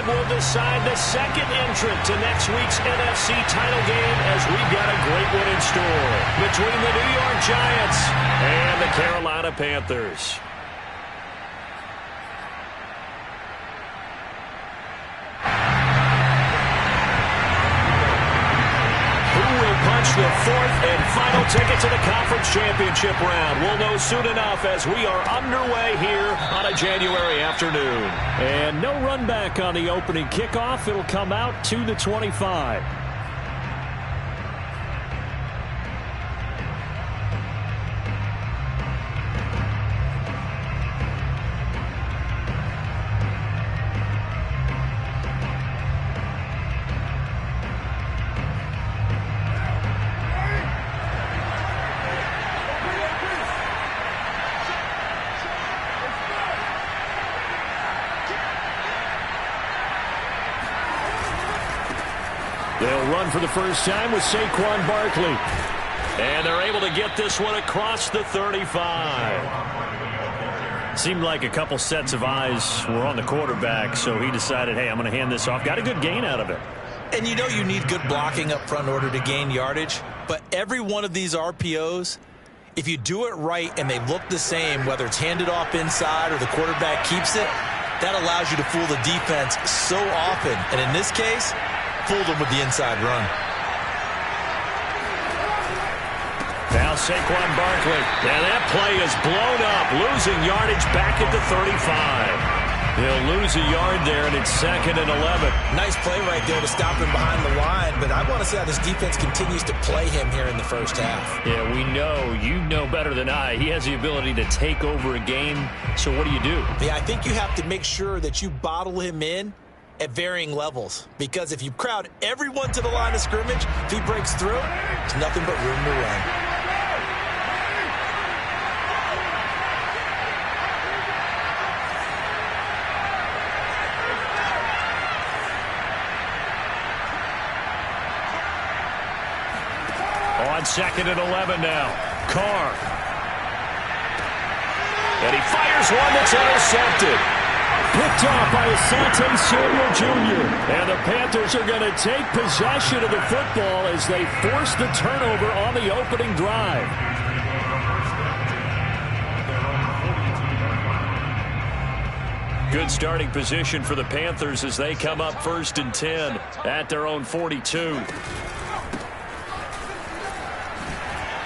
will decide the second entrant to next week's NFC title game, as we've got a great one in store between the New York Giants and the Carolina Panthers. The fourth and final ticket to the conference championship round. We'll know soon enough as we are underway here on a January afternoon. And no run back on the opening kickoff. It'll come out to the 25. They'll run for the first time with Saquon Barkley. And they're able to get this one across the 35. Seemed like a couple sets of eyes were on the quarterback, so he decided, hey, I'm going to hand this off. Got a good gain out of it. And you know you need good blocking up front in order to gain yardage. But every one of these RPOs, if you do it right and they look the same, whether it's handed off inside or the quarterback keeps it, that allows you to fool the defense so often. And in this case, fooled them with the inside run. Now Saquon Barkley. And that play is blown up, losing yardage back at the 35. He'll lose a yard there, and it's 2nd and 11. Nice play right there to stop him behind the line, but I want to see how this defense continues to play him here in the first half. Yeah, we know. You know better than I. He has the ability to take over a game, so what do you do? Yeah, I think you have to make sure that you bottle him in at varying levels, because if you crowd everyone to the line of scrimmage, if he breaks through, there's nothing but room to run. On 2nd and 11 now. Carr. And he fires one that's intercepted. Picked off by Asante Samuel Jr. And the Panthers are going to take possession of the football as they force the turnover on the opening drive. Good starting position for the Panthers as they come up 1st and 10 at their own 42.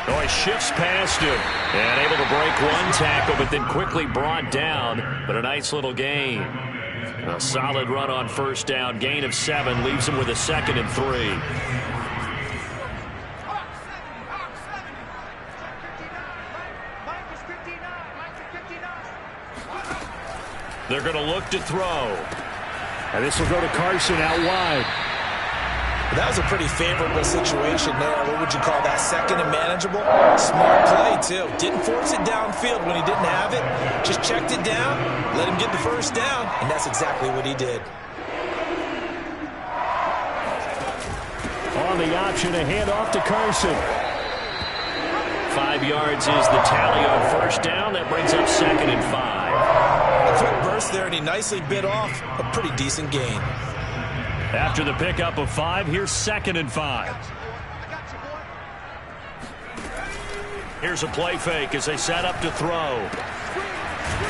Oh, he shifts past him and able to break one tackle, but then quickly brought down. But a nice little gain. A solid run on 1st down. Gain of 7 leaves him with a 2nd and 3. They're going to look to throw. And this will go to Carson out wide. That was a pretty favorable situation there. What would you call that? 2nd and manageable? Smart play, too. Didn't force it downfield when he didn't have it. Just checked it down, let him get the 1st down, and that's exactly what he did. On the option, a handoff to Carson. 5 yards is the tally on 1st down. That brings up 2nd and 5. A quick burst there, and he nicely bit off a pretty decent gain. After the pickup of 5, here's 2nd and 5. Here's a play fake as they set up to throw.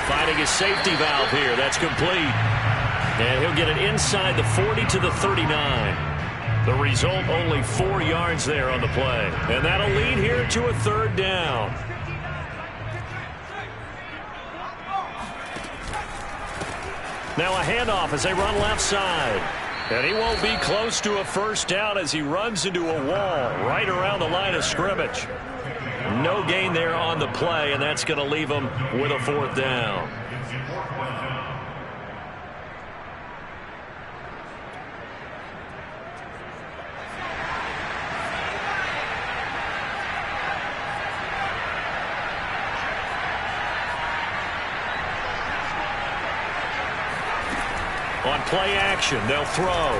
Finding his safety valve here. That's complete. And he'll get it inside the 40 to the 39. The result, only 4 yards there on the play. And that'll lead here to a 3rd down. Now a handoff as they run left side. And he won't be close to a 1st down as he runs into a wall right around the line of scrimmage. No gain there on the play, and that's going to leave him with a 4th down. On play action, they'll throw.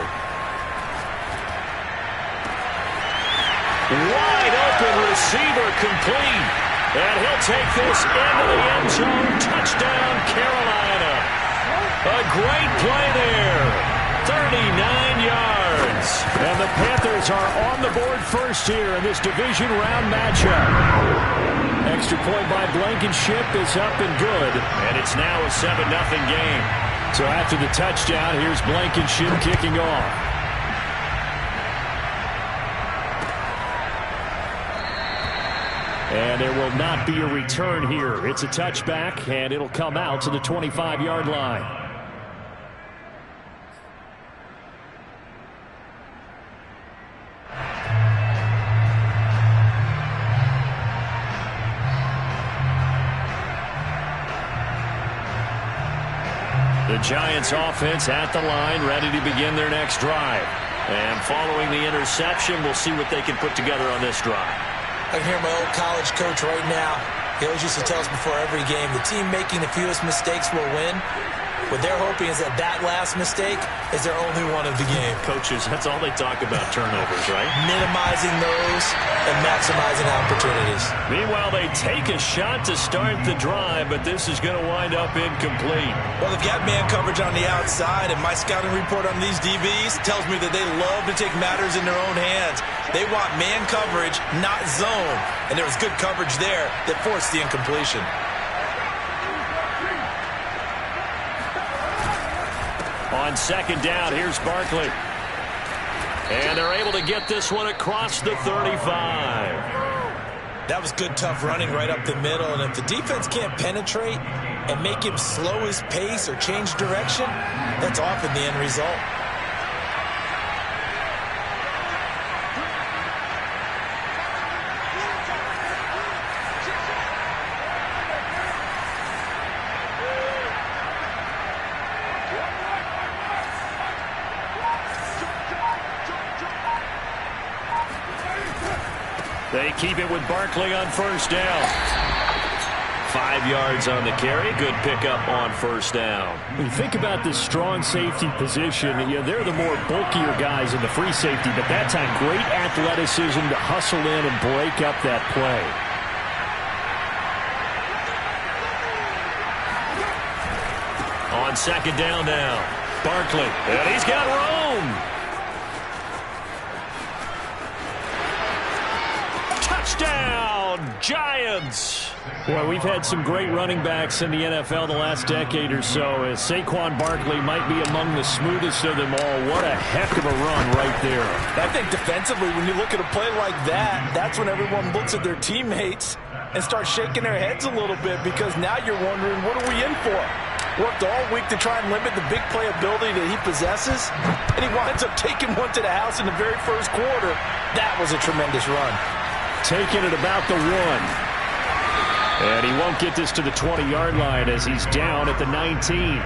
Wide open receiver complete. And he'll take this into the end zone. Touchdown, Carolina. A great play there. Giants are on the board first here in this division round matchup. Extra point by Blankenship is up and good. And it's now a 7-0 game. So after the touchdown, here's Blankenship kicking off. And there will not be a return here. It's a touchback, and it'll come out to the 25-yard line. The Giants offense at the line, ready to begin their next drive. And following the interception, we'll see what they can put together on this drive. I can hear my old college coach right now. He always used to tell us before every game, the team making the fewest mistakes will win. What they're hoping is that that last mistake is their only one of the game. Coaches, that's all they talk about, turnovers, right? Minimizing those and maximizing opportunities. Meanwhile, they take a shot to start the drive, but this is going to wind up incomplete. Well, they've got man coverage on the outside, and my scouting report on these DBs tells me that they love to take matters in their own hands. They want man coverage, not zone. And there was good coverage there that forced the incompletion. On second down, here's Barkley. And they're able to get this one across the 35. That was good, tough running right up the middle. And if the defense can't penetrate and make him slow his pace or change direction, that's often the end result. They keep it with Barkley on first down. 5 yards on the carry. Good pickup on first down. When you think about this strong safety position, they're the more bulkier guys in the free safety, but that time great athleticism to hustle in and break up that play. On second down now, Barkley. And he's got room. Touchdown, Giants. Well, we've had some great running backs in the NFL the last decade or so. Saquon Barkley might be among the smoothest of them all. What a heck of a run right there. I think defensively, when you look at a play like that, that's when everyone looks at their teammates and starts shaking their heads a little bit, because now you're wondering, what are we in for? Worked all week to try and limit the big play ability that he possesses, and he winds up taking one to the house in the very first quarter. That was a tremendous run. Taking it about the 1. And he won't get this to the 20-yard line as he's down at the 19.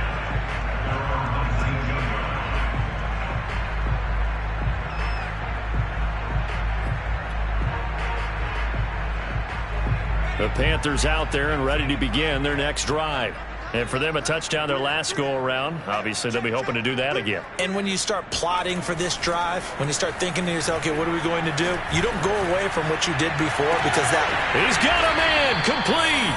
The Panthers out there and ready to begin their next drive. And for them, a touchdown their last go-around. Obviously, they'll be hoping to do that again. And when you start plotting for this drive, when you start thinking to yourself, okay, what are we going to do? You don't go away from what you did before, because that... He's got a man, complete.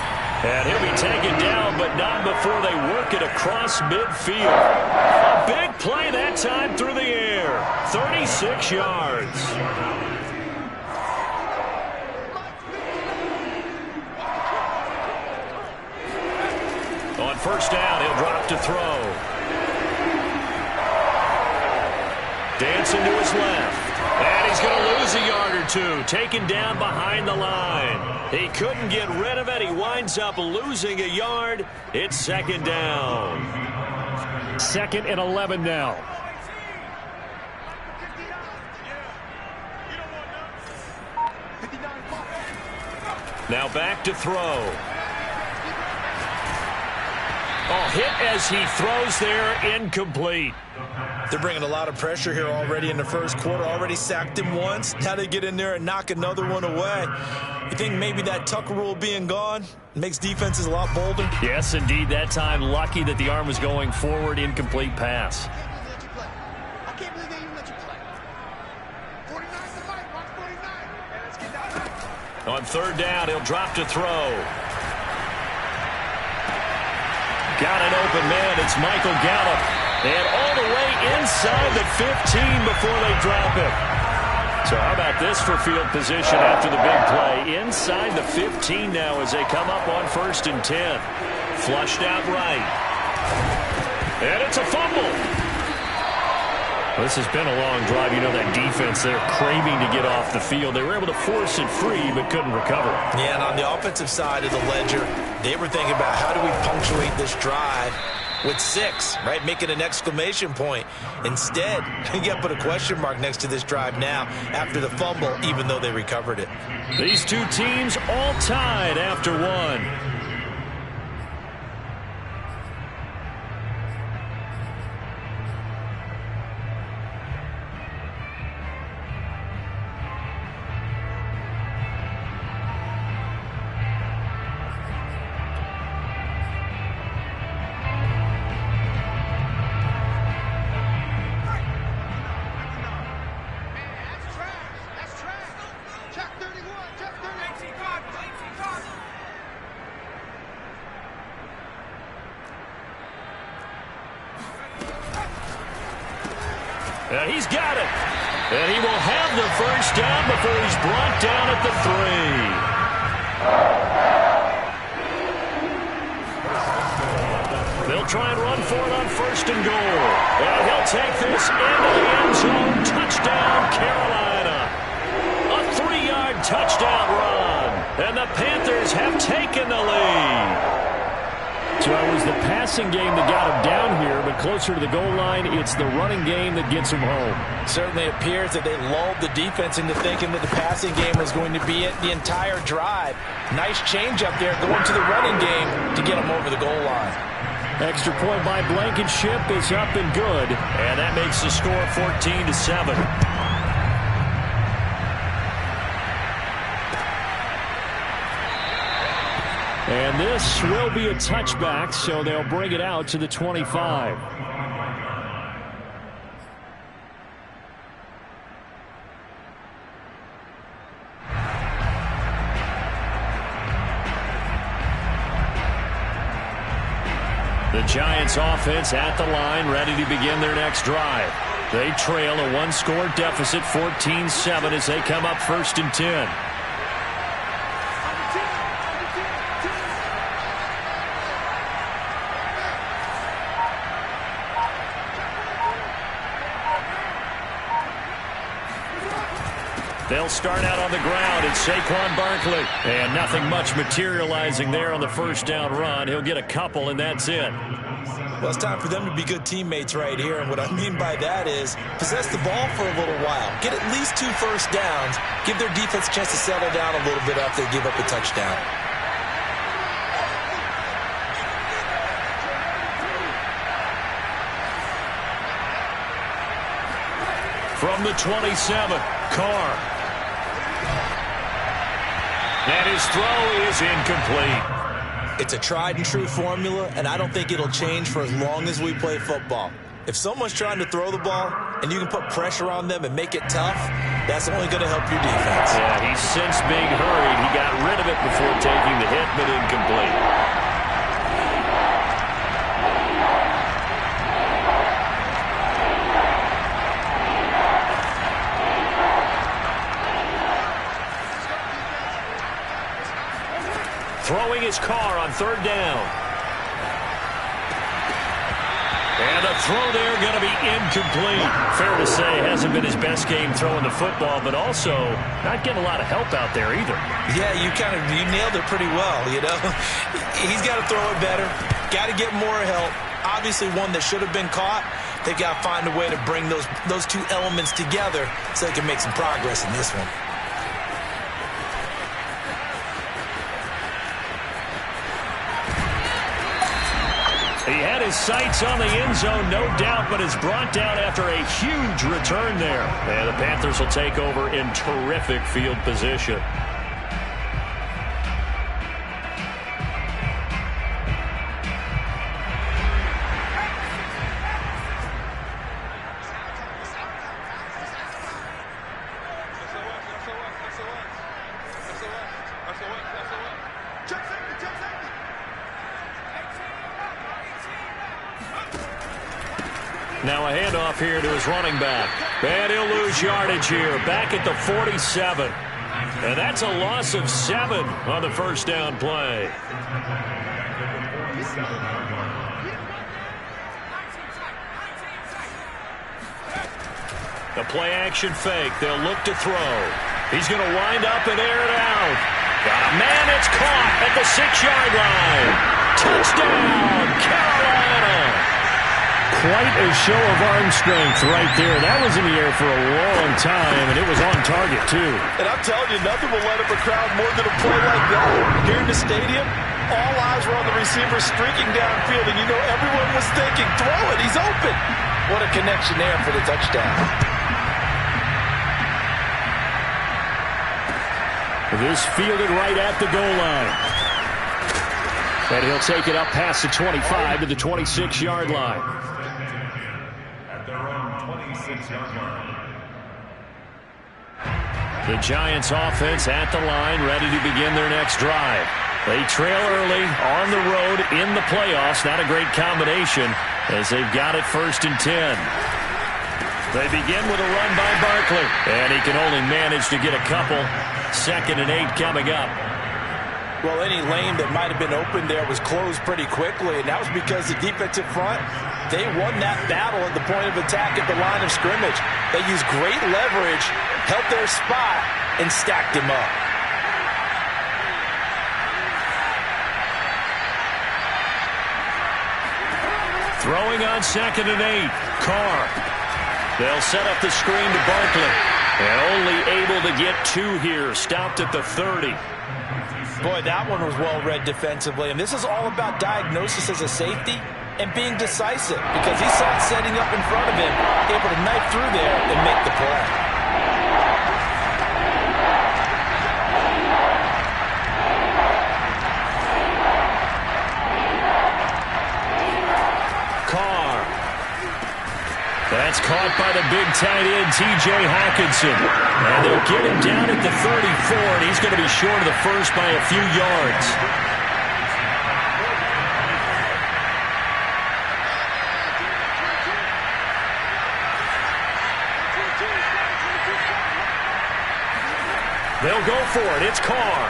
And he'll be taken down, but not before they work it across midfield. A big play that time through the air. 36 yards. On first down, he'll drop to throw. Dancing to his left. And he's going to lose a yard or two. Taken down behind the line. He couldn't get rid of it. He winds up losing a yard. It's second down. 2nd and 11 now. Now back to throw. Oh, hit as he throws there, incomplete. They're bringing a lot of pressure here already in the first quarter. Already sacked him once. Now they get in there and knock another one away. You think maybe that Tucker rule being gone makes defenses a lot bolder? Yes, indeed. That time, lucky that the arm was going forward, incomplete pass. I can't believe they even let you play. 49's the fight. Watch 49. Let's get down. On third down, he'll drop to throw. Got an open man. It's Michael Gallup. And all the way inside the 15 before they drop it. So how about this for field position after the big play? Inside the 15 now as they come up on 1st and 10. Flushed out right. And it's a fumble. This has been a long drive. You know that defense, they're craving to get off the field. They were able to force it free but couldn't recover. Yeah, and on the offensive side of the ledger, they were thinking about how do we punctuate this drive with 6, right? Making an exclamation point. Instead, you got to put a question mark next to this drive now after the fumble, even though they recovered it. These two teams all tied after 1. And he's got it. And he will have the first down before he's brought down at the 3. They'll try and run for it on 1st and goal. And he'll take this into the end zone. Touchdown, Carolina. A 3-yard touchdown run. And the Panthers have taken the lead. So it was the passing game that got him down here, but closer to the goal line, it's the running game that gets him home. Certainly appears that they lulled the defense into thinking that the passing game was going to be it the entire drive. Nice change up there going to the running game to get him over the goal line. Extra point by Blankenship is up and good. And that makes the score 14-7. And this will be a touchback, so they'll bring it out to the 25. The Giants offense at the line, ready to begin their next drive. They trail a 1-score deficit, 14-7, as they come up 1st and 10. They'll start out on the ground. It's Saquon Barkley. And nothing much materializing there on the first down run. He'll get a couple, and that's it. Well, it's time for them to be good teammates right here. And what I mean by that is possess the ball for a little while. Get at least 2 first downs. Give their defense a chance to settle down a little bit after they give up a touchdown. From the 27, Carr. And his throw is incomplete. It's a tried-and-true formula, and I don't think it'll change for as long as we play football. If someone's trying to throw the ball and you can put pressure on them and make it tough, that's only going to help your defense. Yeah, he's since being hurried. He got rid of it before taking the hit, but incomplete. Throwing his Carr on 3rd down. And the throw there going to be incomplete. Fair to say, hasn't been his best game throwing the football, but also not getting a lot of help out there either. Yeah, you nailed it pretty well, you know. He's got to throw it better. Got to get more help. Obviously one that should have been caught. They've got to find a way to bring those two elements together so they can make some progress in this one. He had his sights on the end zone, no doubt, but is brought down after a huge return there. And the Panthers will take over in terrific field position. Now a handoff here to his running back. And he'll lose yardage here, back at the 47. And that's a loss of 7 on the first down play. The play action fake. They'll look to throw. He's going to wind up and air it out. Got a man. It's caught at the 6-yard line. Touchdown, Carolina. Quite a show of arm strength right there. That was in the air for a long time, and it was on target, too. And I'm telling you, nothing will let up a crowd more than a play like that. Here in the stadium, all eyes were on the receiver streaking downfield, and you know everyone was thinking, throw it, he's open. What a connection there for the touchdown. This fielded right at the goal line. And he'll take it up past the 25 to the 26-yard line. The Giants offense at the line, ready to begin their next drive. They trail early on the road in the playoffs. Not a great combination as they've got it 1st and 10. They begin with a run by Barkley, and he can only manage to get a couple. 2nd and 8 coming up. Well, any lane that might have been open there was closed pretty quickly, and that was because the defensive front, they won that battle at the point of attack at the line of scrimmage. They used great leverage, held their spot, and stacked him up. Throwing on 2nd and 8. Carr. They'll set up the screen to Barkley. And only able to get 2 here. Stopped at the 30. Boy, that one was well read defensively. And this is all about diagnosis as a safety and being decisive, because he saw it setting up in front of him, able to knife through there and make the play. Carr. That's caught by the big tight end, T.J. Hawkinson. And they'll get him down at the 34, and he's going to be short of the first by a few yards. They'll go for it. It's Carr.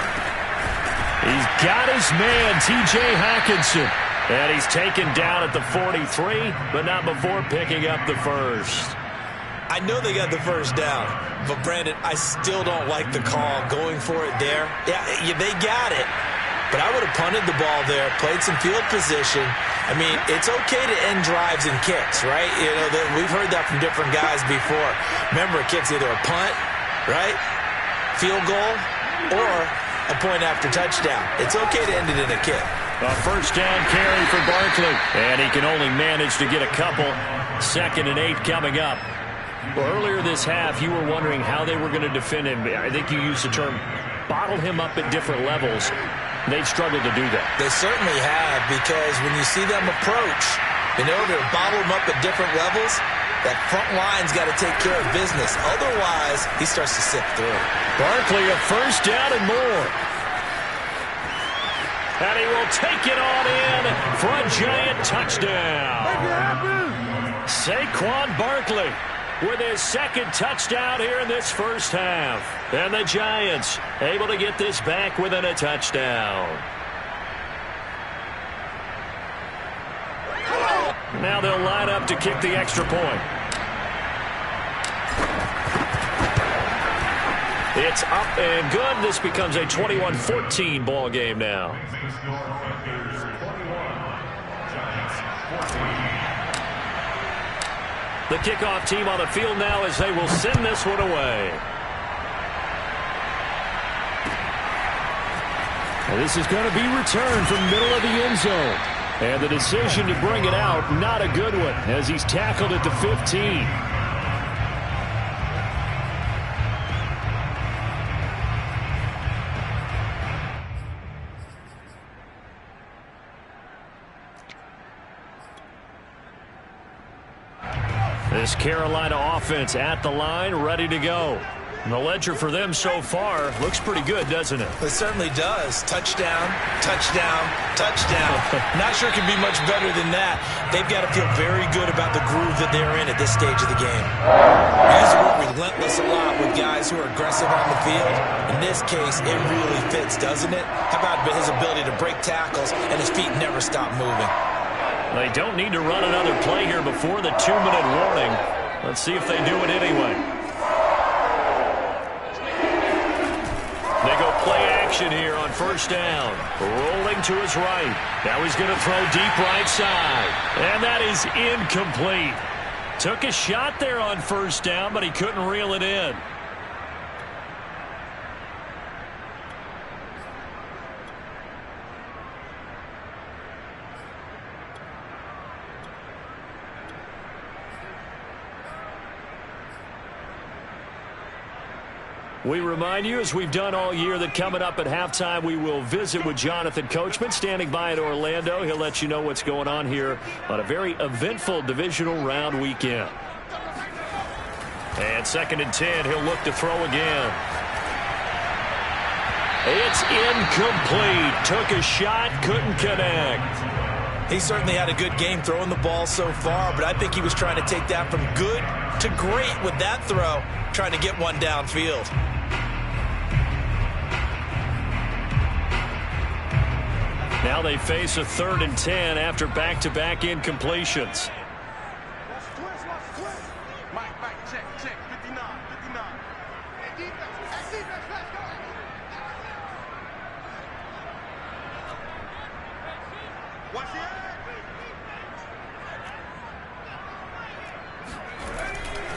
He's got his man, T.J. Hawkinson. And he's taken down at the 43, but not before picking up the first. I know they got the first down, but Brandon, I still don't like the call going for it there. Yeah, they got it, but I would have punted the ball there, played some field position. I mean, it's okay to end drives and kicks, right? You know, we've heard that from different guys before. Remember, a kick's either a punt, right, field goal, or a point after touchdown. It's okay to end it in a kick. A first down carry for Barkley, and he can only manage to get a couple. 2nd and 8 coming up. Well, earlier this half, you were wondering how they were going to defend him. I think you used the term bottle him up at different levels. They've struggled to do that. They certainly have, because when you see them approach, in order to bottle him up at different levels, that front line's got to take care of business. Otherwise, he starts to sift through. Barkley, a first down and more. And he will take it on in for a Giant touchdown. Saquon Barkley with his 2nd touchdown here in this first half. And the Giants able to get this back within a touchdown. Now they'll line up to kick the extra point. It's up and good. This becomes a 21-14 ball game now. The kickoff team on the field now as they will send this one away. And this is going to be returned from middle of the end zone. And the decision to bring it out, not a good one, as he's tackled at the 15. This Carolina offense at the line, ready to go. And the ledger for them so far looks pretty good, doesn't it? It certainly does. Touchdown, touchdown, touchdown. Not sure it can be much better than that. They've got to feel very good about the groove that they're in at this stage of the game. We use the word relentless a lot with guys who are aggressive on the field. In this case, it really fits, doesn't it? How about his ability to break tackles and his feet never stop moving? They don't need to run another play here before the 2-minute warning. Let's see if they do it anyway. They go play action here on first down. Rolling to his right. Now he's going to throw deep right side. And that is incomplete. Took a shot there on first down, but he couldn't reel it in. We remind you, as we've done all year, that coming up at halftime, we will visit with Jonathan Coachman, standing by in Orlando. He'll let you know what's going on here on a very eventful divisional round weekend. And 2nd and 10, he'll look to throw again. It's incomplete. Took a shot, couldn't connect. He certainly had a good game throwing the ball so far, but I think he was trying to take that from good to great with that throw, trying to get one downfield. Now they face a 3rd and 10 after back-to-back incompletions.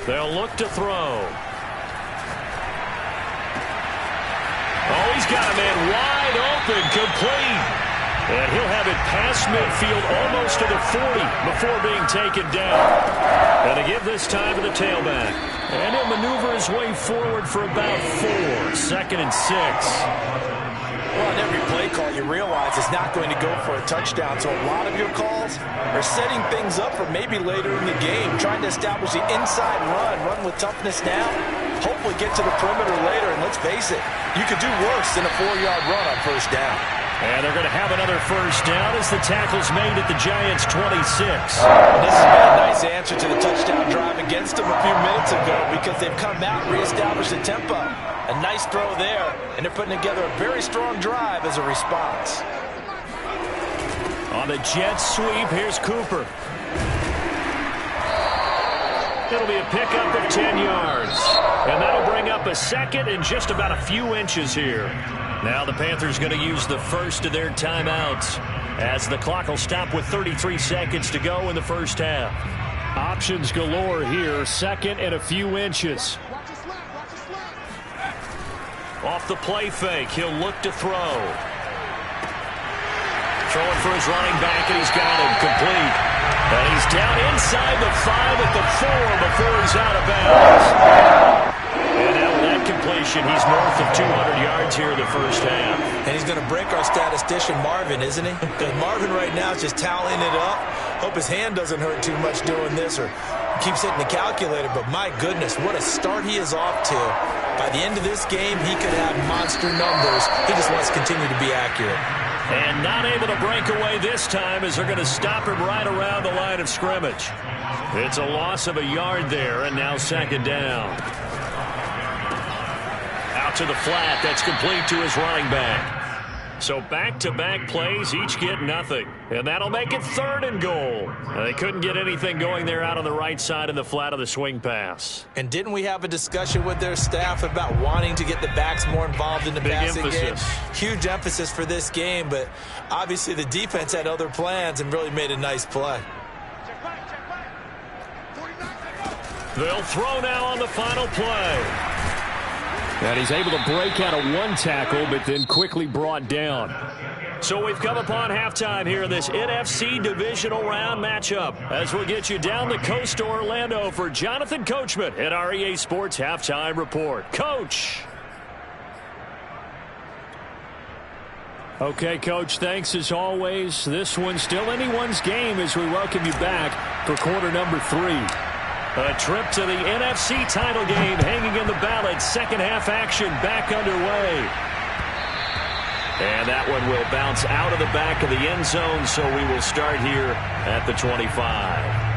They'll look to throw. Oh, he's got a man wide open, complete. And he'll have it past midfield almost to the 40 before being taken down. And to give this time to the tailback. And he'll maneuver his way forward for about 4. 2nd and 6. Well, on every play call, you realize it's not going to go for a touchdown. So a lot of your calls are setting things up for maybe later in the game, trying to establish the inside run with toughness now, hopefully get to the perimeter later. And let's face it, you could do worse than a 4-yard run on first down. And they're going to have another first down as the tackle's made at the Giants' 26. And this has been a nice answer to the touchdown drive against them a few minutes ago because they've come out and reestablished the tempo. A nice throw there, and they're putting together a very strong drive as a response. On the jet sweep, here's Cooper. It'll be a pickup of 10 yards. And that'll bring up a second and just about a few inches here. Now the Panthers going to use the first of their timeouts as the clock will stop with 33 seconds to go in the first half. Options galore here, 2nd and a few inches. Off the play fake, he'll look to throw. Throwing for his running back, and he's got him complete. And he's down inside the 5 at the 4 before he's out of bounds. And now with that completion, he's north of 200 yards here in the first half. And he's going to break our statistician Marvin, isn't he? Because Marvin right now is just tallying it up. Hope his hand doesn't hurt too much doing this or keeps hitting the calculator. But my goodness, what a start he is off to. By the end of this game, he could have monster numbers. He just wants to continue to be accurate. And not able to break away this time as they're going to stop him right around the line of scrimmage. It's a loss of a yard there, and now 2nd down. Out to the flat. That's complete to his running back. So back-to-back plays, each get nothing. And that'll make it 3rd and goal. They couldn't get anything going there out on the right side in the flat of the swing pass. And didn't we have a discussion with their staff about wanting to get the backs more involved in the passing game? Huge emphasis for this game, but obviously the defense had other plans and really made a nice play. They'll throw now on the final play. And he's able to break out of one tackle, but then quickly brought down. So we've come upon halftime here in this NFC divisional round matchup as we'll get you down the coast to Orlando for Jonathan Coachman at our EA Sports Halftime Report. Coach. Okay, Coach, thanks as always. This one's still anyone's game as we welcome you back for quarter number 3. A trip to the NFC title game hanging in the balance. Second half action back underway. And that one will bounce out of the back of the end zone, so we will start here at the 25.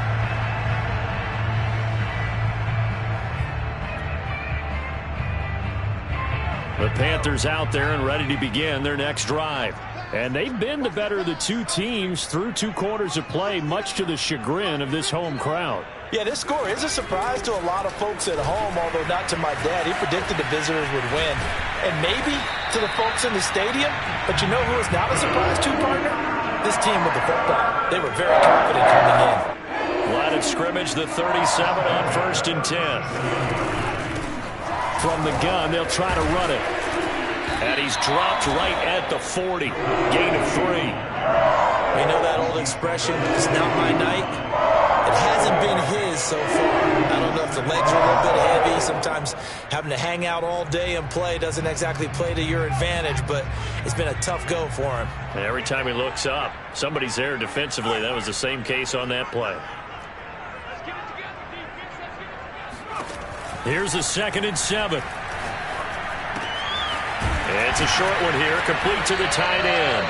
The Panthers out there and ready to begin their next drive. And they've been the better of the two teams through 2 quarters of play, much to the chagrin of this home crowd. Yeah, this score is a surprise to a lot of folks at home, although not to my dad. He predicted the visitors would win. And maybe to the folks in the stadium. But you know who is not a surprise to, partner? This team with the football. They were very confident coming in. Line of scrimmage, the 37 on 1st and 10. From the gun, they'll try to run it. And he's dropped right at the 40. Gain of 3. You know that old expression, it's not my night? It hasn't been his so far. I don't know if the legs are a little bit heavy. Sometimes having to hang out all day and play doesn't exactly play to your advantage, but it's been a tough go for him. And every time he looks up, somebody's there defensively. That was the same case on that play. Here's a 2nd and 7. It's a short one here, complete to the tight end.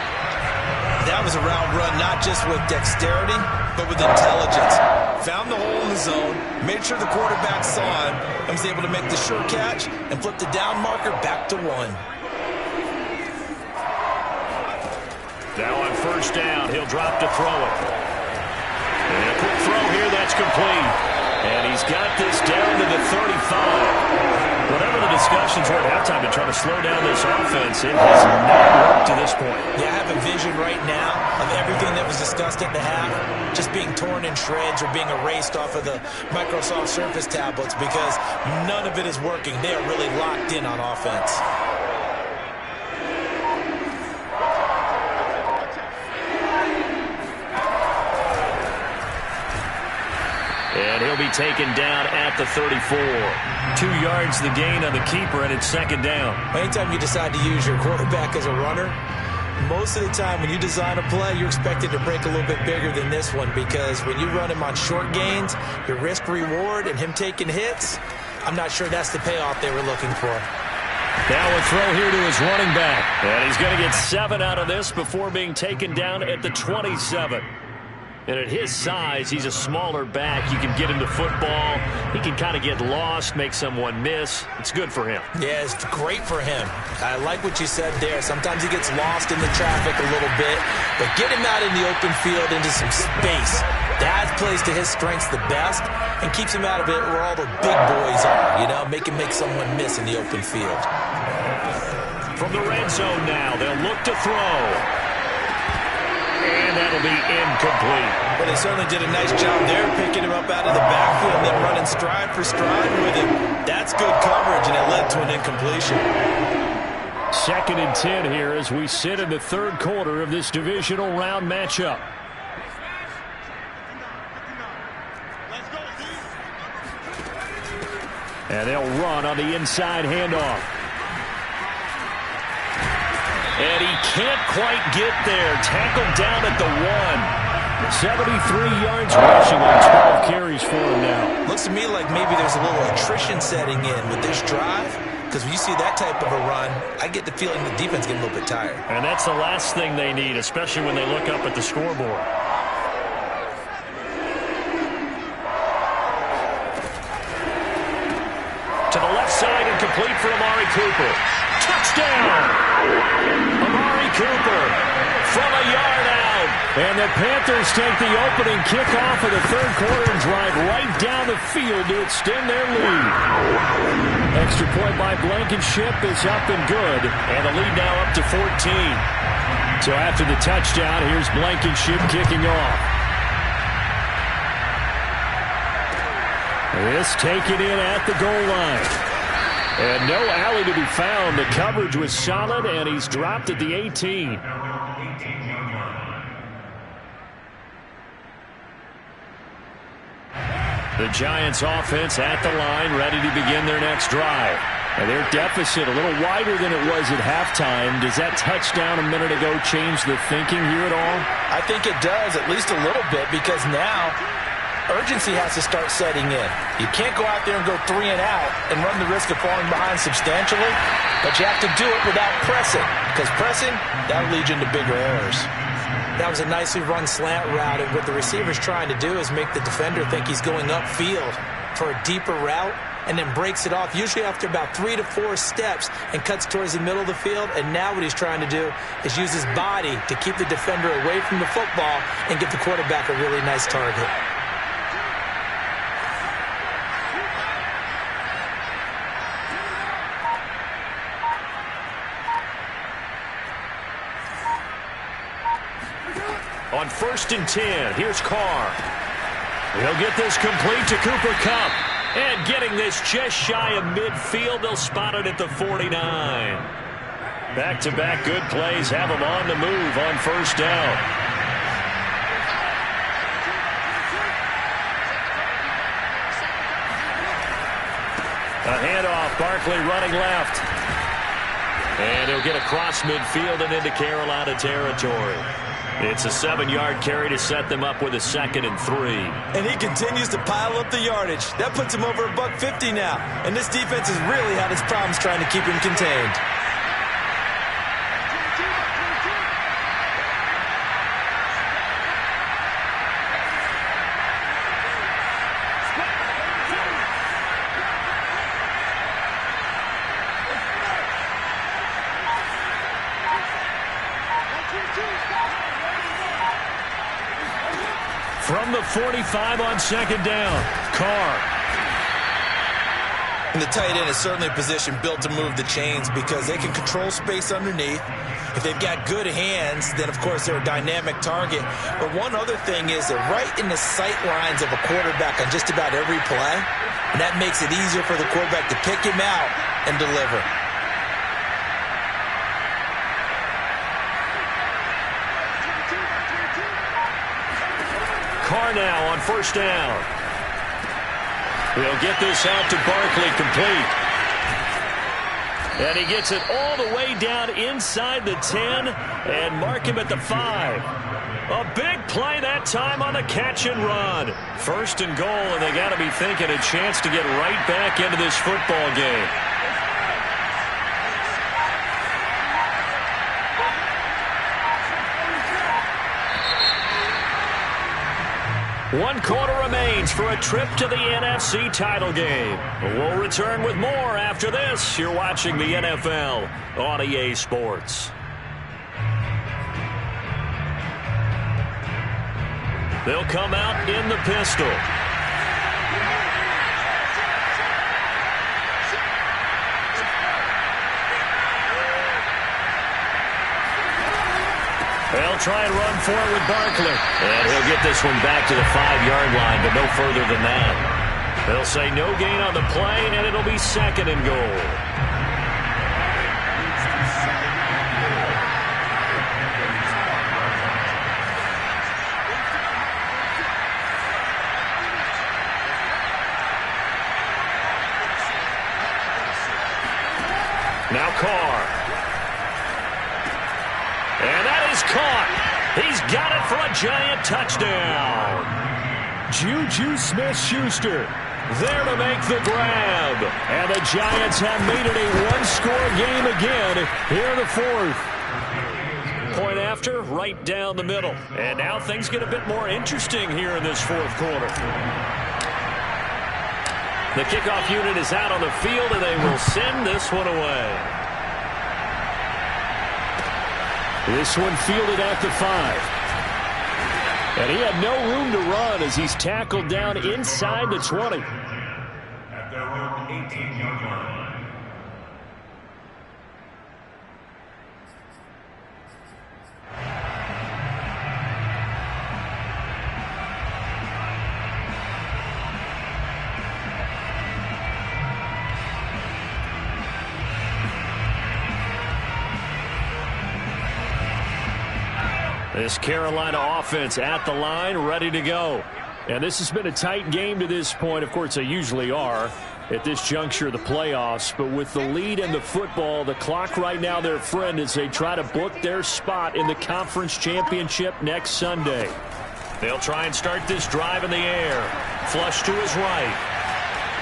That was a route run not just with dexterity, but with intelligence. Found the hole in the zone, made sure the quarterback saw him, and was able to make the sure catch and flip the down marker back to 1. Now on 1st down, he'll drop to throw it. And a quick throw here, that's complete. And he's got this down to the 35. Whatever the discussions were at halftime to try to slow down this offense, it has not worked to this point. Yeah, I have a vision right now of everything that was discussed at the half just being torn in shreds or being erased off of the Microsoft Surface tablets because none of it is working. They are really locked in on offense. And he'll be taken down at the 34. 2 yards the gain on the keeper, and it's 2nd down. Anytime you decide to use your quarterback as a runner, most of the time when you design a play, you're expected to break a little bit bigger than this one because when you run him on short gains, your risk-reward and him taking hits, I'm not sure that's the payoff they were looking for. Now a throw here to his running back. And he's going to get 7 out of this before being taken down at the 27. And at his size, he's a smaller back. You can get him to football. He can kind of get lost, make someone miss. It's good for him. Yeah, it's great for him. I like what you said there. Sometimes he gets lost in the traffic a little bit, but get him out in the open field into some space. That plays to his strengths the best and keeps him out of it where all the big boys are, you know, make someone miss in the open field. From the red zone now, they'll look to throw. And that'll be incomplete. Well, they certainly did a nice job there, picking him up out of the backfield and then running stride for stride with him. That's good coverage, and it led to an incompletion. 2nd and 10 here as we sit in the 3rd quarter of this divisional round matchup. And they'll run on the inside handoff. And he can't quite get there. Tackled down at the 1. 73 yards rushing on 12 carries for him now. Looks to me like maybe there's a little attrition setting in with this drive. Because when you see that type of a run, I get the feeling the defense getting a little bit tired. And that's the last thing they need, especially when they look up at the scoreboard. To the left side and complete for Amari Cooper. Touchdown! Amari Cooper from a yard out. And the Panthers take the opening kickoff of the 3rd quarter and drive right down the field to extend their lead. Extra point by Blankenship is up and good. And the lead now up to 14. So after the touchdown, here's Blankenship kicking off. This taken in at the goal line. And no alley to be found. The coverage was solid, and he's dropped at the 18. The Giants offense at the line, ready to begin their next drive. And their deficit a little wider than it was at halftime. Does that touchdown a minute ago change the thinking here at all? I think it does, at least a little bit, because now urgency has to start setting in. You can't go out there and go 3 and out and run the risk of falling behind substantially, but you have to do it without pressing, because pressing, that'll lead you into bigger errors. That was a nicely run slant route, and what the receiver's trying to do is make the defender think he's going upfield for a deeper route, and then breaks it off, usually after about 3 to 4 steps, and cuts towards the middle of the field. And now what he's trying to do is use his body to keep the defender away from the football and give the quarterback a really nice target. On 1st and 10, here's Carr. He'll get this complete to Cooper Kupp. And getting this just shy of midfield, they'll spot it at the 49. Back-to-back good plays have them on the move on 1st down. A handoff, Barkley running left. And he'll get across midfield and into Carolina territory. It's a 7-yard carry to set them up with a 2nd and 3. And he continues to pile up the yardage. That puts him over $150 now. And this defense has really had its problems trying to keep him contained. From the 45 on 2nd down, Carr. And the tight end is certainly a position built to move the chains because they can control space underneath. If they've got good hands, then, of course, they're a dynamic target. But one other thing is they're right in the sight lines of a quarterback on just about every play, and that makes it easier for the quarterback to pick him out and deliver. Carr now on 1st down. He'll get this out to Barkley complete. And he gets it all the way down inside the 10 and mark him at the 5. A big play that time on the catch and run. 1st and goal, and they got to be thinking a chance to get right back into this football game. One quarter remains for a trip to the NFC title game. We'll return with more after this. You're watching the NFL on EA Sports. They'll come out in the pistol. They'll try and run for it with Barkley. And he'll get this one back to the 5-yard line, but no further than that. They'll say no gain on the play, and it'll be 2nd and goal. Now Carr. And that is caught. He's got it for a giant touchdown. Juju Smith-Schuster there to make the grab. And the Giants have made it a one-score game again here in the 4th. Point after, right down the middle. And now things get a bit more interesting here in this 4th quarter. The kickoff unit is out on the field, and they will send this one away. This one fielded at the 5. And he had no room to run as he's tackled down inside the 20. At their own 18-yard line. This Carolina offense at the line, ready to go. And this has been a tight game to this point. Of course, they usually are at this juncture of the playoffs. But with the lead in the football, the clock right now, their friend, as they try to book their spot in the conference championship next Sunday. They'll try and start this drive in the air. Flush to his right.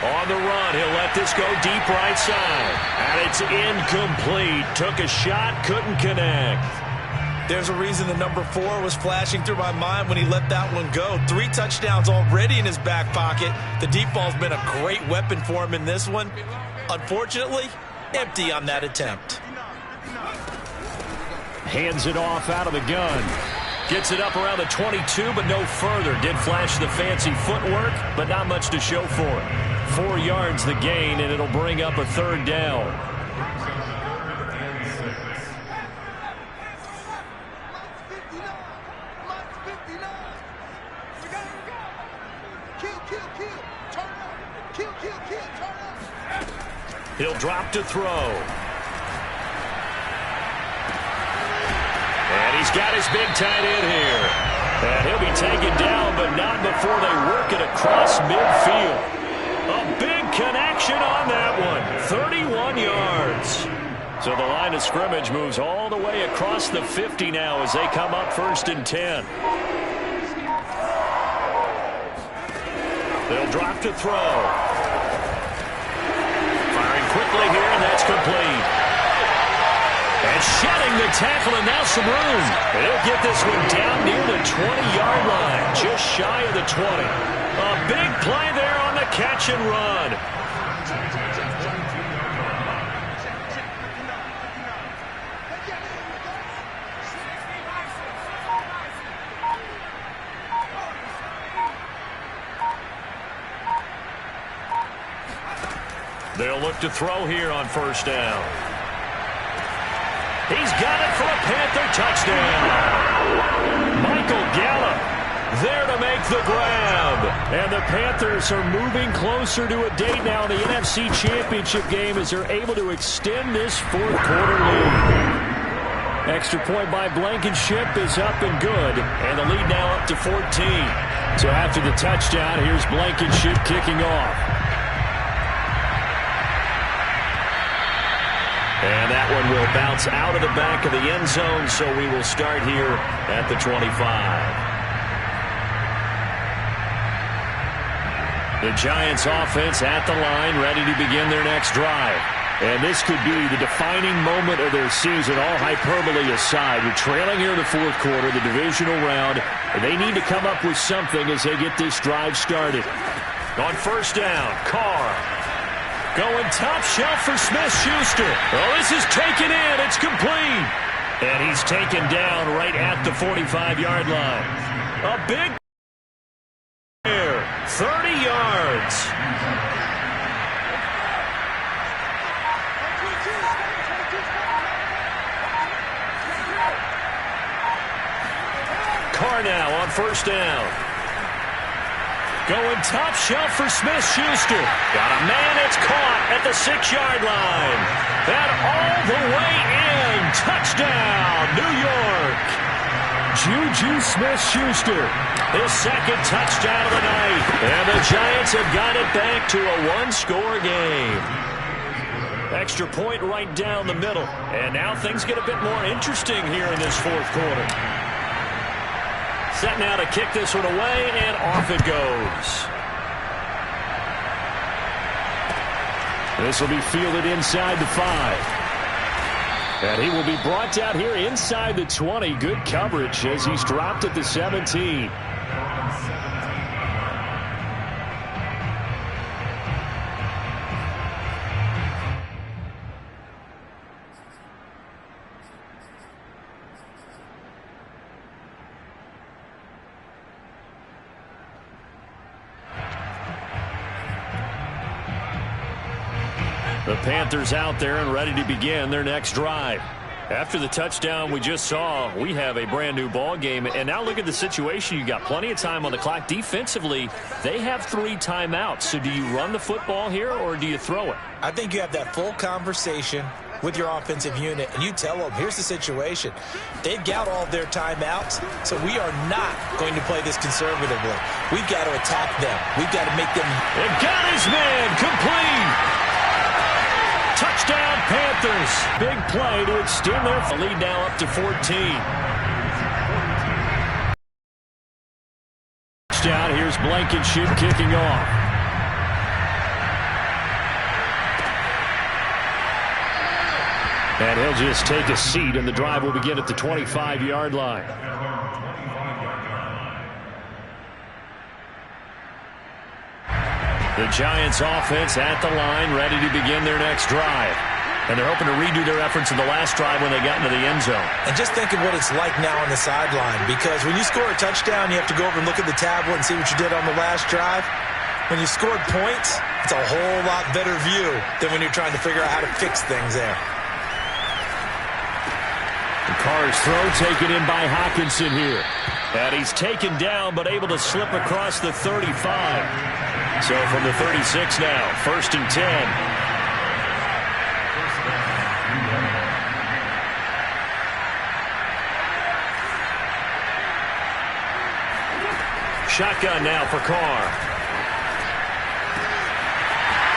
On the run, he'll let this go deep right side. And it's incomplete. Took a shot, couldn't connect. There's a reason the number 4 was flashing through my mind when he let that one go. 3 touchdowns already in his back pocket. The deep ball's been a great weapon for him in this one. Unfortunately, empty on that attempt. Hands it off out of the gun. Gets it up around the 22, but no further. Did flash the fancy footwork, but not much to show for it. 4 yards the gain, and it'll bring up a 3rd down. He'll drop to throw. And he's got his big tight end here. And he'll be taken down, but not before they work it across midfield. A big connection on that one. 31 yards. So the line of scrimmage moves all the way across the 50 now as they come up 1st and 10. They'll drop to throw. Firing quickly here, and that's complete. And shedding the tackle, and now some room. And he'll get this one down near the 20-yard line, just shy of the 20. A big play there on the catch and run. They'll look to throw here on 1st down. He's got it for a Panther touchdown. Michael Gallup there to make the grab. And the Panthers are moving closer to a date now in the NFC Championship game as they're able to extend this 4th quarter lead. Extra point by Blankenship is up and good. And the lead now up to 14. So after the touchdown, here's Blankenship kicking off. And that one will bounce out of the back of the end zone, so we will start here at the 25. The Giants offense at the line, ready to begin their next drive. And this could be the defining moment of their season, all hyperbole aside. We're trailing here in the 4th quarter, the divisional round, and they need to come up with something as they get this drive started. On 1st down, Carr. Going top shelf for Smith-Schuster. Oh, this is taken in. It's complete. And he's taken down right at the 45-yard line. A big air. 30 yards. Carr now on 1st down. Going top shelf for Smith-Schuster. Got a man, it's caught at the 6-yard line. And all the way in. Touchdown, New York. Juju Smith-Schuster. His 2nd touchdown of the night. And the Giants have got it back to a 1-score game. Extra point right down the middle. And now things get a bit more interesting here in this 4th quarter. Set now to kick this one away, and off it goes. This will be fielded inside the 5. And he will be brought down here inside the 20. Good coverage as he's dropped at the 17. The Panthers out there and ready to begin their next drive. After the touchdown we just saw, we have a brand new ball game. And now look at the situation. You got plenty of time on the clock. Defensively, they have 3 timeouts. So do you run the football here or do you throw it? I think you have that full conversation with your offensive unit, and you tell them, here's the situation. They've got all of their timeouts, so we are not going to play this conservatively. We've got to attack them. We've got to make them. And got his man complete. Touchdown, Panthers. Big play to extend their lead now up to 14. Here's Blankenship kicking off. And he'll just take a seat, and the drive will begin at the 25-yard line. The Giants offense at the line, ready to begin their next drive. And they're hoping to redo their efforts in the last drive when they got into the end zone. And just think of what it's like now on the sideline, because when you score a touchdown, you have to go over and look at the tablet and see what you did on the last drive. When you scored points, it's a whole lot better view than when you're trying to figure out how to fix things there. The Carr's throw taken in by Hockenson here. And he's taken down but able to slip across the 35. So from the 36 now, 1st and 10. Shotgun now for Carr.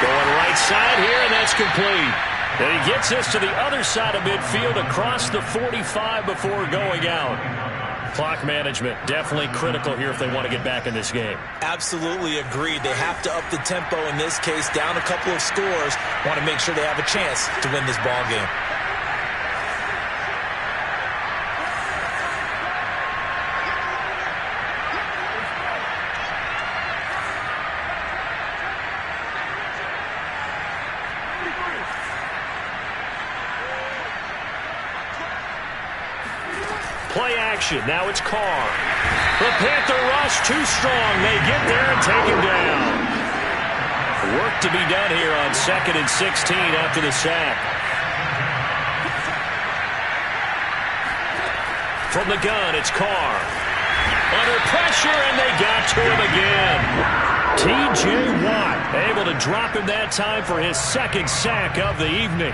Going right side here, and that's complete. And he gets this to the other side of midfield across the 45 before going out. Clock management definitely critical here if they want to get back in this game. Absolutely agreed. They have to up the tempo in this case, down a couple of scores. Want to make sure they have a chance to win this ball game. Play action. Now it's Carr. The Panther rush too strong. They get there and take him down. Work to be done here on 2nd and 16 after the sack. From the gun, it's Carr. Under pressure, and they got to him again. T.J. Watt able to drop him that time for his 2nd sack of the evening.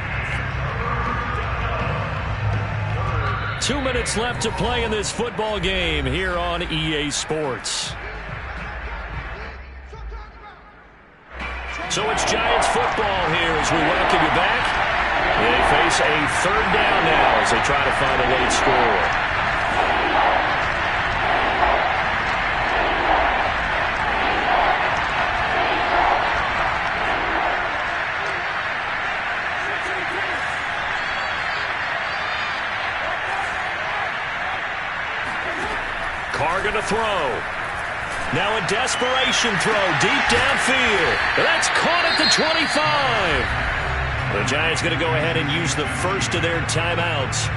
2 minutes left to play in this football game here on EA Sports. So it's Giants football here as we welcome you back. They face a 3rd down now as they try to find a late score. Carr going to throw. Now a desperation throw deep downfield. That's caught at the 25. The Giants going to go ahead and use the first of their timeouts.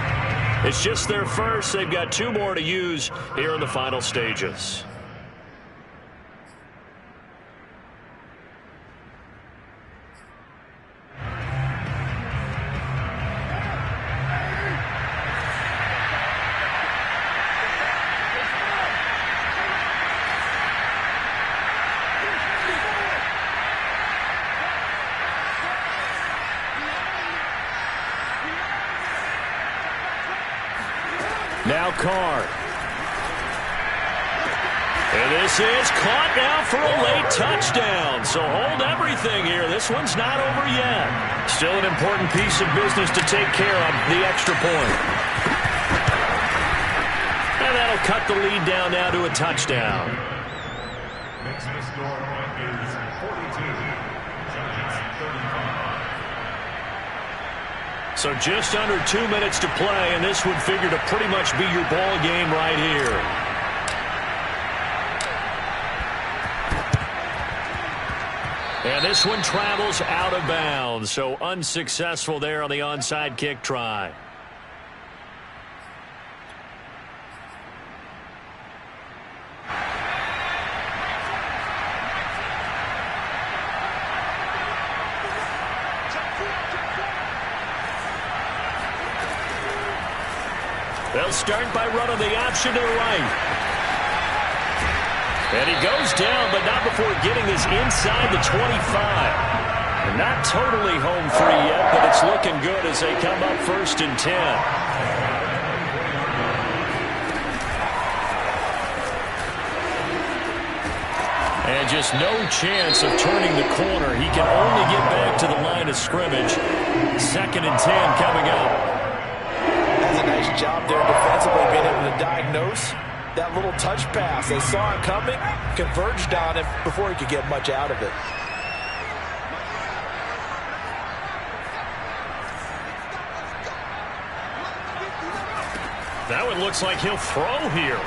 It's just their first. They've got 2 more to use here in the final stages. Now Carr. And this is caught now for a late touchdown. So hold everything here. This one's not over yet. Still an important piece of business to take care of, the extra point. And that'll cut the lead down now to a touchdown. Next score is 42. Giants 35. So just under 2 minutes to play, and this would figure to pretty much be your ball game right here. And this one travels out of bounds, so unsuccessful there on the onside kick try. They'll start by running the option to the right. And he goes down, but not before getting this inside the 25. Not totally home free yet, but it's looking good as they come up 1st and 10. And just no chance of turning the corner. He can only get back to the line of scrimmage. 2nd and 10 coming up. That's a nice job there defensively, being able to diagnose That little touch pass, they saw it coming, converged on him before he could get much out of it. That one looks like he'll throw here.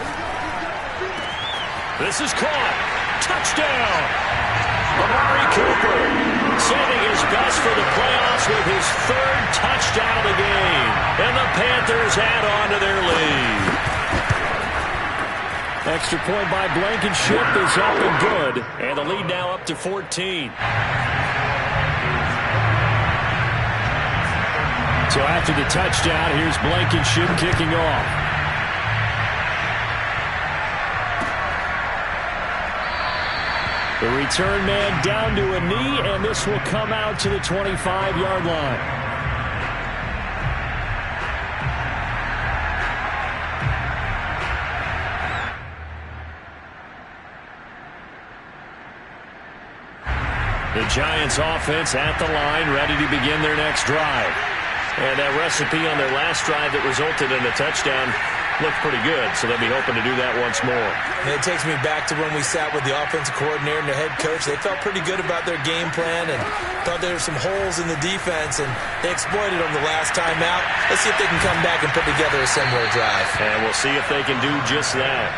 This is caught. Touchdown! Amari Cooper saving his best for the playoffs with his third touchdown of the game. And the Panthers add on to their lead. Extra point by Blankenship is up and good. And the lead now up to 14. So after the touchdown, here's Blankenship kicking off. The return man down to a knee, and this will come out to the 25-yard line. The Giants offense at the line, ready to begin their next drive. And that recipe on their last drive that resulted in a touchdown looked pretty good, so they'll be hoping to do that once more. And it takes me back to when we sat with the offensive coordinator and the head coach. They felt pretty good about their game plan and thought there were some holes in the defense, and they exploited them the last time out. Let's see if they can come back and put together a similar drive. And we'll see if they can do just that.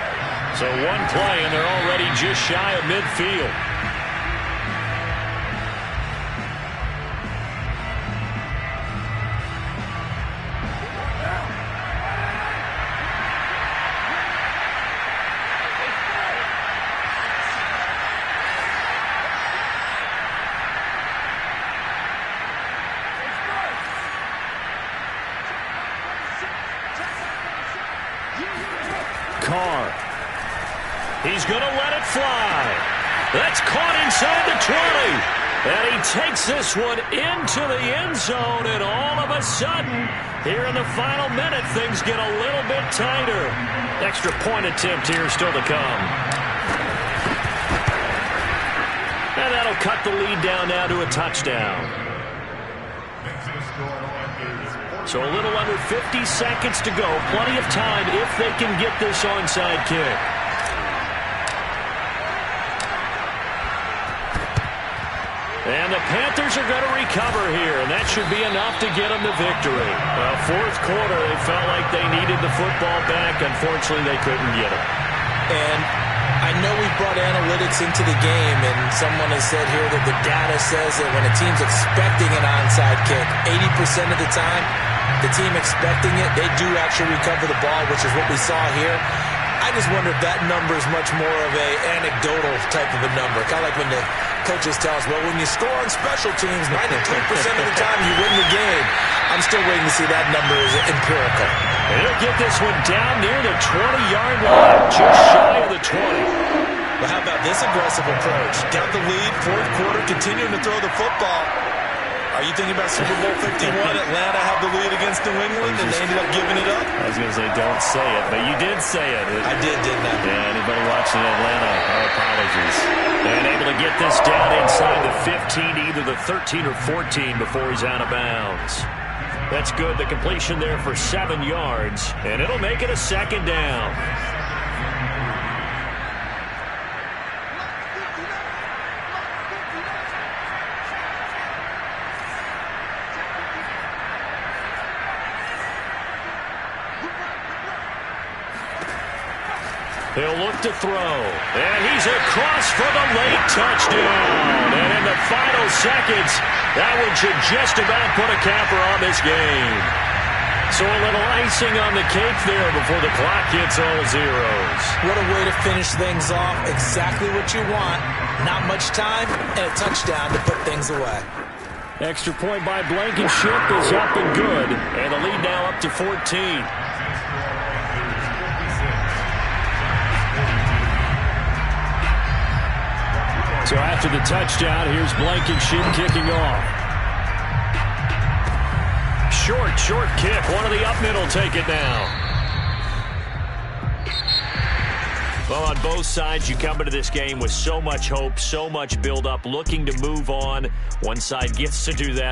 So one play, and they're already just shy of midfield. Carr. He's going to let it fly. That's caught inside the 20. And he takes this one into the end zone, and all of a sudden, here in the final minute, things get a little bit tighter. Extra point attempt here still to come. And that'll cut the lead down now to a touchdown. So a little under 50 seconds to go. Plenty of time if they can get this onside kick. And the Panthers are going to recover here, and that should be enough to get them the victory. Well, fourth quarter, they felt like they needed the football back. Unfortunately, they couldn't get it. And I know we brought analytics into the game, and someone has said here that the data says that when a team's expecting an onside kick, 80% of the time, the team expecting it, they do actually recover the ball, which is what we saw here. I just wonder if that number is much more of a anecdotal type of a number. Kind of like when the coaches tell us, well, when you score on special teams, 93% of the time you win the game. I'm still waiting to see that number is empirical. And he'll get this one down near the 20-yard line, just shy of the 20. Well, how about this aggressive approach? Got the lead, fourth quarter, continuing to throw the football. Are you thinking about Super Bowl 51? Atlanta had the lead against New England, and they ended up giving it up? I was going to say, don't say it, but you did say it. I did, didn't I? Yeah, anybody watching Atlanta, our apologies. And able to get this down inside the 15, either the 13 or 14 before he's out of bounds. That's good. The completion there for 7 yards, and it'll make it a second down. He'll look to throw, and he's across for the late touchdown. And in the final seconds, that one should just about put a capper on this game. So a little icing on the cake there before the clock hits all zeros. What a way to finish things off. Exactly what you want. Not much time, and a touchdown to put things away. Extra point by Blankenship is up and good. And the lead now up to 14. So after the touchdown, here's Blankenship kicking off. Short kick. One of the up middle take it now. Well, on both sides, you come into this game with so much hope, so much build-up, looking to move on. One side gets to do that.